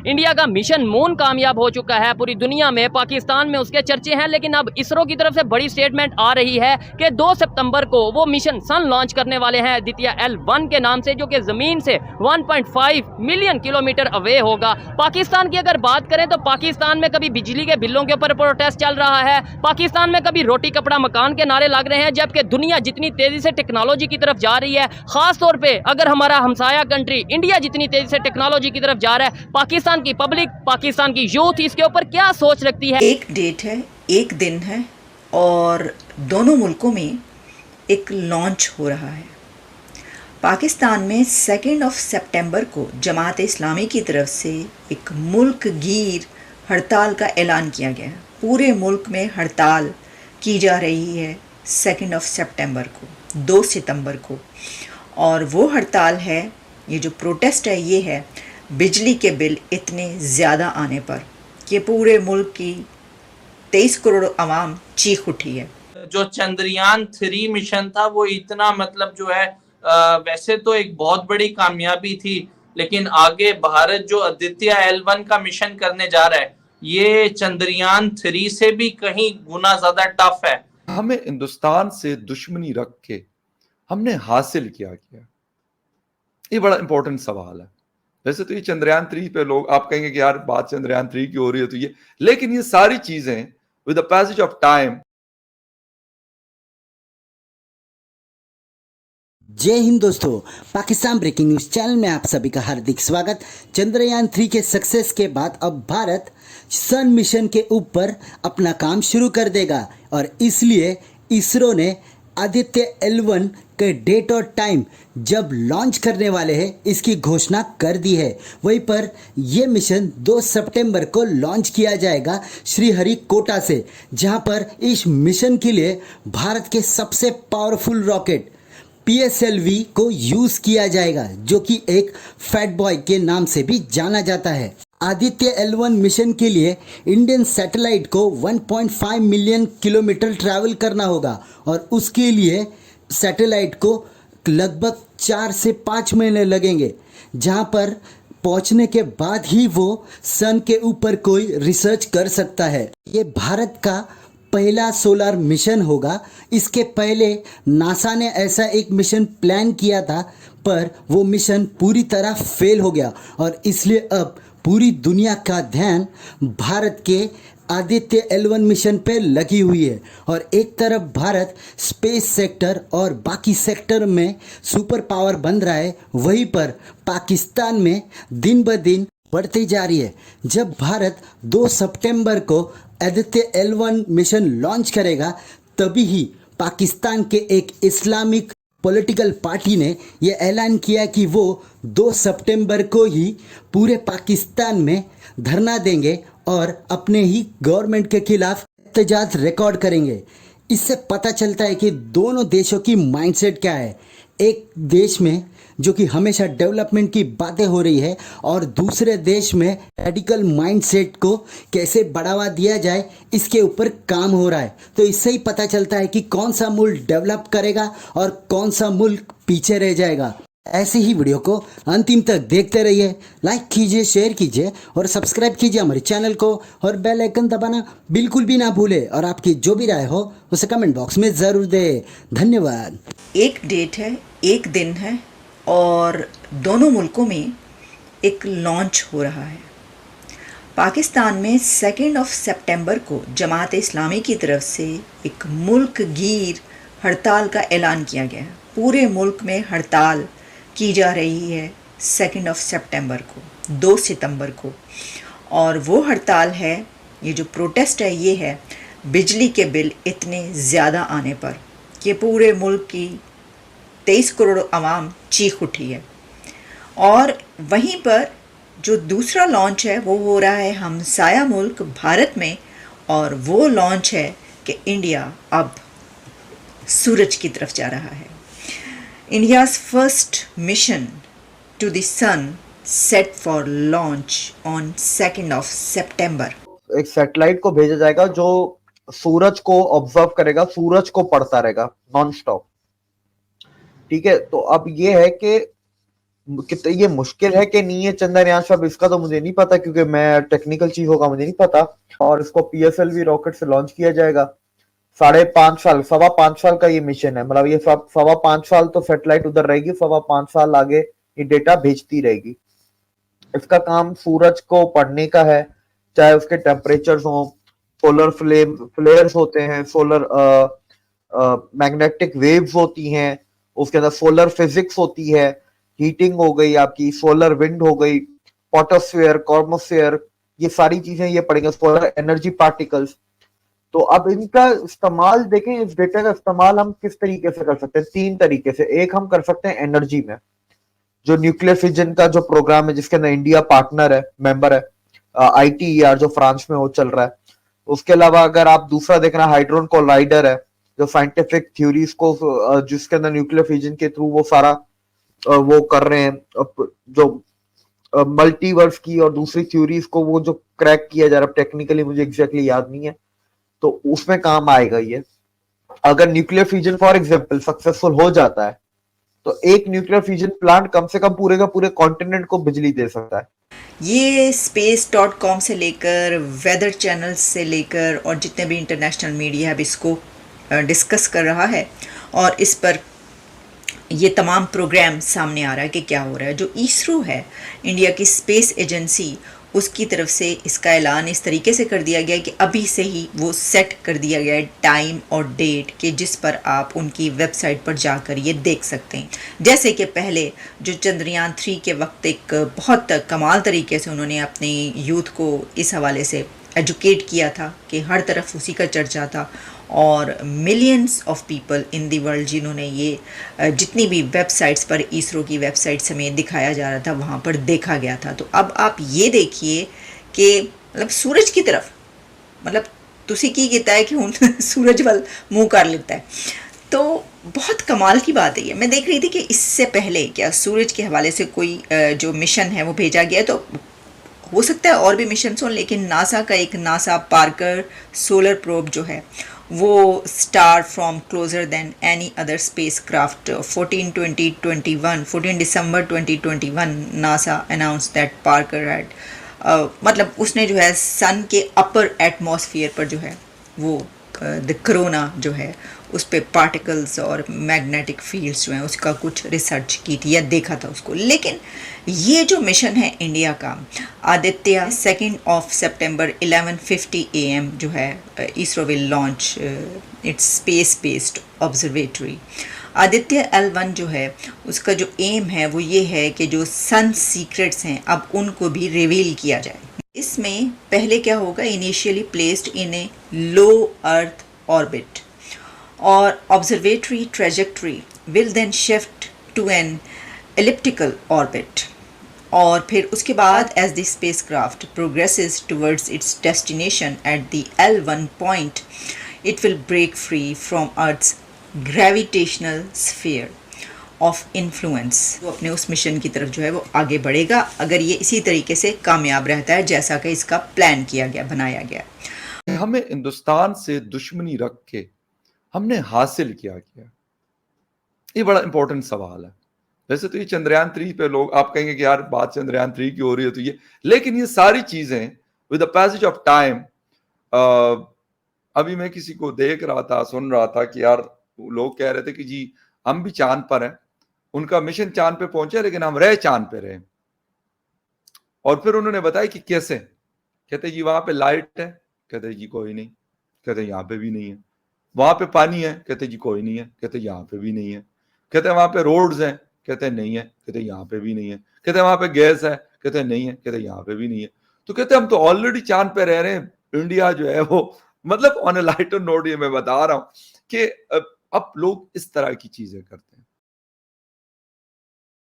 India का mission moon कामयाब हो चुका है। पूरी दुनिया में, पाकिस्तान में उसके चर्चे हैं, लेकिन अब इसरो की तरफ से बड़ी स्टेटमेंट आ रही है कि 2 सितंबर को वो मिशन सन लॉन्च करने वाले हैं आदित्य L1 के नाम से, जो कि जमीन से 1.5 मिलियन किलोमीटर अवे होगा। पाकिस्तान की अगर बात करें तो पाकिस्तान में कभी बिजली के बिलों के ऊपर प्रोटेस्ट चल रहा है, पाकिस्तान में कभी रोटी कपड़ा मकान के नारे लग रहे हैं, जबकि दुनिया जितनी तेजी से टेक्नोलॉजी की तरफ जा रही है, खास तौर पे अगर हमारा हमसाया कंट्री इंडिया जितनी तेजी से टेक्नोलॉजी की तरफ जा रहा है, पाकिस्तान की पब्लिक, पाकिस्तान की यूथ इसके ऊपर क्या सोच रखती है? एक डेट है, एक दिन है और दोनों मुल्कों में एक लॉन्च हो रहा है। पाकिस्तान में 2 सितंबर को जमात इस्लामी की तरफ से एक मुल्क गिर हड़ताल का ऐलान किया गया है। पूरे मुल्क में हड़ताल की जा रही है 2 सितंबर को, 2 सितंबर को, और वो हड़ताल है, ये जो प्रोटेस्ट है, ये है बिजली के बिल इतने ज़्यादा आने पर कि पूरे मुल्क की 23 करोड़ आवाम चीख उठी है। जो चंद्रयान 3 मिशन था वो इतना मतलब जो है वैसे तो एक बहुत बड़ी कामयाबी थी, लेकिन आगे भारत जो आदित्य L1 का मिशन करने जा रहा है, ये चंद्रयान 3 से भी कहीं गुना ज्यादा टफ है। हमें हिंदुस्तान से दुश्मनी रख के हमने हासिल क्या किया, ये बड़ा इंपॉर्टेंट सवाल है। वैसे तो ये चंद्रयान 3 पे लोग आप कहेंगे कि यार बात चंद्रयान 3 की हो रही है तो ये, लेकिन ये सारी चीजें with the passage of time. जय हिंद दोस्तों, पाकिस्तान ब्रेकिंग न्यूज चैनल में आप सभी का हार्दिक स्वागत। चंद्रयान 3 के सक्सेस के बाद अब भारत सन मिशन के ऊपर अपना काम शुरू कर देगा और इसलिए इसरो ने आदित्य L1 के डेट और टाइम जब लॉन्च करने वाले हैं इसकी घोषणा कर दी है। वहीं पर यह मिशन 2 सितंबर को लॉन्च किया जाएगा श्रीहरिकोटा से, जहां पर इस मिशन के लिए भारत के सबसे पावरफुल रॉकेट PSLV को यूज किया जाएगा, जो कि एक फैट बॉय के नाम से भी जाना जाता है। आदित्य L1 मिशन के लिए इंडियन सैटेलाइट को 1.5 मिलियन किलोमीटर ट्रैवल करना होगा और उसके लिए सैटेलाइट को लगभग 4 से 5 महीने लगेंगे, जहां पर पहुंचने के बाद ही वो सन के ऊपर कोई रिसर्च कर सकता है। ये भारत का पहला सोलर मिशन होगा। इसके पहले नासा ने ऐसा एक मिशन प्लान किया था, पर वो मिशन पूरी तरह फेल हो गया और इसलिए अब पूरी दुनिया का ध्यान भारत के आदित्य L1 मिशन पे लगी हुई है। और एक तरफ भारत स्पेस सेक्टर और बाकी सेक्टर में सुपर पावर बन रहा है, वहीं पर पाकिस्तान में दिन ब दिन बढ़ती जा रही है। जब भारत 2 सितंबर को आदित्य L1 मिशन लॉन्च करेगा, तभी ही पाकिस्तान के एक इस्लामिक पॉलिटिकल पार्टी ने यह ऐलान किया कि वो 2 सितंबर को ही पूरे पाकिस्तान में धरना देंगे और अपने ही गवर्नमेंट के खिलाफ एहतजाज रिकॉर्ड करेंगे। इससे पता चलता है कि दोनों देशों की माइंडसेट क्या है। एक देश में जो कि हमेशा डेवलपमेंट की बातें हो रही है और दूसरे देश में रेडिकल माइंडसेट को कैसे बढ़ावा दिया जाए, इसके ऊपर काम हो रहा है। तो इससे ही पता चलता है कि कौन सा मुल्क डेवलप करेगा और कौन सा मुल्क पीछे रह जाएगा। ऐसे ही वीडियो को अंतिम तक देखते रहिए, लाइक कीजिए, शेयर कीजिए और सब्सक्राइब कीजिए हमारे चैनल को और बेल आइकन दबाना बिल्कुल भी ना भूले। और आपकी जो भी राय हो उसे कमेंट बॉक्स में ज़रूर दें। धन्यवाद। एक डेट है, एक दिन है और दोनों मुल्कों में एक लॉन्च हो रहा है। पाकिस्तान में 2 सितंबर को जमात इस्लामी की तरफ से एक मुल्क गिर हड़ताल का ऐलान किया गया है। पूरे मुल्क में हड़ताल की जा रही है 2 सितंबर को, 2 सितंबर को, और वो हड़ताल है, ये जो प्रोटेस्ट है, ये है बिजली के बिल इतने ज़्यादा आने पर कि पूरे मुल्क की 23 करोड़ आवाम चीख उठी है। और वहीं पर जो दूसरा लॉन्च है वो हो रहा है हमसाया मुल्क भारत में, और वो लॉन्च है कि इंडिया अब सूरज की तरफ जा रहा है। India's first mission to the sun set for launch on 2 सितंबर। एक सैटेलाइट को भेजा जाएगा जो सूरज को ऑब्जर्व करेगा, सूरज को पढ़ता रहेगा नॉन स्टॉप। ठीक है, तो अब ये है कि कितना ये मुश्किल है कि नहीं है चंद्रयान सब, इसका तो मुझे नहीं पता क्योंकि मैं टेक्निकल चीजों का मुझे नहीं पता। और इसको पीएसएलवी रॉकेट से लॉन्च किया जाएगा। 5.5 साल, 5.25 साल का ये मिशन है। मतलब ये 5.25 साल तो सैटेलाइट उधर रहेगी, 5.25 साल आगे ये डेटा भेजती रहेगी। इसका काम सूरज को पढ़ने का है, चाहे उसके टेम्परेचर्स हो, सोलर फ्लेयर्स होते हैं, सोलर मैग्नेटिक वेव्स होती हैं, उसके अंदर सोलर फिजिक्स होती है, हीटिंग हो गई आपकी, सोलर विंड हो गई, पोटोस्फेयर, कॉर्मोस्फेयर, ये सारी चीजें ये पढ़ेंगे, सोलर एनर्जी पार्टिकल्स। तो अब इनका इस्तेमाल देखें, इस डेटा का इस्तेमाल हम किस तरीके से कर सकते हैं? 3 तरीके से। एक, हम कर सकते हैं एनर्जी में, जो न्यूक्लियर फिजन का जो प्रोग्राम है जिसके अंदर इंडिया पार्टनर है, मेंबर है, ITER जो फ्रांस में वो चल रहा है। उसके अलावा अगर आप दूसरा देखना, हाइड्रोन कोलाइडर है, जो साइंटिफिक थ्योरीज को जिसके अंदर न्यूक्लियर फिजन के थ्रू वो सारा वो कर रहे हैं, जो मल्टीवर्स की और दूसरी थ्योरीज को वो जो क्रैक किया जा रहा है, टेक्निकली मुझे एग्जैक्टली याद नहीं है, तो उसमें काम आएगा ये। अगर nuclear fusion for example successful हो जाता है तो एक न्यूक्लियर फ्यूजन प्लांट कम से कम पूरे का पूरे कॉन्टिनेंट को बिजली दे सकता है। ये space.com से लेकर वेदर चैनल से लेकर और जितने भी इंटरनेशनल मीडिया है अब इसको डिस्कस कर रहा है, और इस पर ये तमाम प्रोग्राम सामने आ रहा है कि क्या हो रहा है। जो इसरो है, इंडिया की स्पेस एजेंसी, उसकी तरफ से इसका ऐलान इस तरीके से कर दिया गया है कि अभी से ही वो सेट कर दिया गया है टाइम और डेट के जिस पर आप उनकी वेबसाइट पर जाकर ये देख सकते हैं। जैसे कि पहले जो चंद्रयान 3 के वक्त एक बहुत कमाल तरीके से उन्होंने अपने यूथ को इस हवाले से एजुकेट किया था कि हर तरफ उसी का चर्चा था, और millions of people in the world जिन्होंने ये जितनी भी वेबसाइट्स पर इसरो की वेबसाइट समेत दिखाया जा रहा था वहाँ पर देखा गया था। तो अब आप ये देखिए कि मतलब सूरज की तरफ, मतलब तुसी की कहता है कि हुन सूरज वाल मुँह कर लेता है। तो बहुत कमाल की बात है ये। मैं देख रही थी कि इससे पहले क्या सूरज के हवाले से कोई जो मिशन है वो भेजा गया, तो हो सकता है और भी मिशन हों, लेकिन नासा का एक नासा पार्कर सोलर प्रोब जो है वो star from closure then any other space craft 14 December 2021 NASA announce that Parker had मतलब उसने जो है सन के अपर एटमॉस्फेयर पर जो है वो द कोरोना जो है उस पे पार्टिकल्स और मैग्नेटिक फील्ड्स जो हैं उसका कुछ रिसर्च की थी या देखा था उसको। लेकिन ये जो मिशन है इंडिया का, आदित्य 2 सितंबर 11:50 AM जो है ISRO will launch its space based observatory. Aditya L1 जो है उसका जो एम है वो ये है कि जो सन सीक्रेट्स हैं अब उनको भी रिवील किया जाए। इसमें पहले क्या होगा, initially placed in a low earth orbit, और observatory trajectory will then shift to an elliptical orbit, और फिर उसके बाद as the spacecraft progresses towards its destination at the L1 point it will break free from earth's gravitational sphere of influence. वो अपने उस mission की तरफ जो है वो आगे बढ़ेगा अगर ये इसी तरीके से कामयाब रहता है जैसा कि इसका प्लान किया गया, बनाया गया। हमें हिंदुस्तान से दुश्मनी रख के हमने हासिल क्या किया? ये बड़ा इंपॉर्टेंट सवाल है। वैसे तो ये चंद्रयान 3 पे लोग आप कहेंगे कि यार बात चंद्रयान 3 की हो रही है तो ये, लेकिन ये सारी चीजें with the passage of time, अभी मैं किसी को देख रहा था, सुन रहा था कि यार लोग कह रहे थे कि जी हम भी चांद पर हैं, उनका मिशन चांद पे पहुंचे लेकिन हम रहे चांद पे रहे। और फिर उन्होंने बताया कि कैसे, कहते जी वहां पे लाइट है, कहते जी कोई नहीं, कहते यहाँ पे भी नहीं है। वहां पे पानी है, कहते जी कोई नहीं है, कहते यहाँ पे भी नहीं है। कहते वहां पे रोड्स हैं, कहते नहीं है, कहते यहाँ पे भी नहीं है। कहते वहां पे गैस है, कहते नहीं है, कहते यहाँ पे भी नहीं है। तो कहते हम तो ऑलरेडी चांद पे रह रहे हैं। इंडिया जो है वो मतलब ऑन ए लाइटर नोट ये मैं बता रहा हूं कि अब लोग इस तरह की चीजें करते हैं।